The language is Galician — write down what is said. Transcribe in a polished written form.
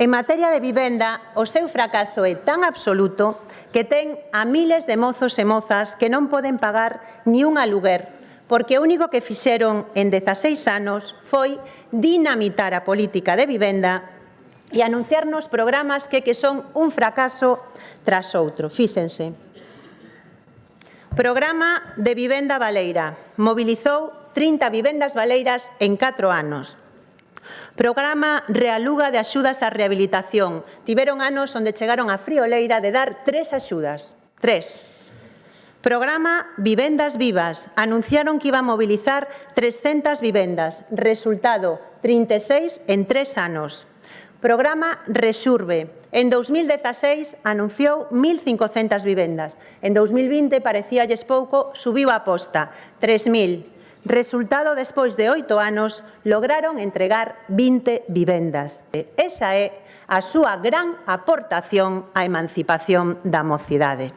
En materia de vivenda, o seu fracaso é tan absoluto que ten a miles de mozos e mozas que non poden pagar ni un aluguer, porque o único que fixeron en 16 anos foi dinamitar a política de vivenda e anunciarnos programas que son un fracaso tras outro. Fíxense. Programa de vivenda baleira. Mobilizou 30 vivendas baleiras en 4 anos. Programa Realuga de axudas á rehabilitación. Tiveron anos onde chegaron a frioleira de dar 3 axudas. 3. Programa Vivendas Vivas. Anunciaron que iba a mobilizar 300 vivendas. Resultado, 36 en 3 anos. Programa Resurbe. En 2016 anunciou 1.500 vivendas. En 2020 parecíalles pouco, subiu a aposta, 3.000. Resultado, despois de 8 anos, lograron entregar 20 vivendas. Esa é a súa gran aportación á emancipación da mocidade.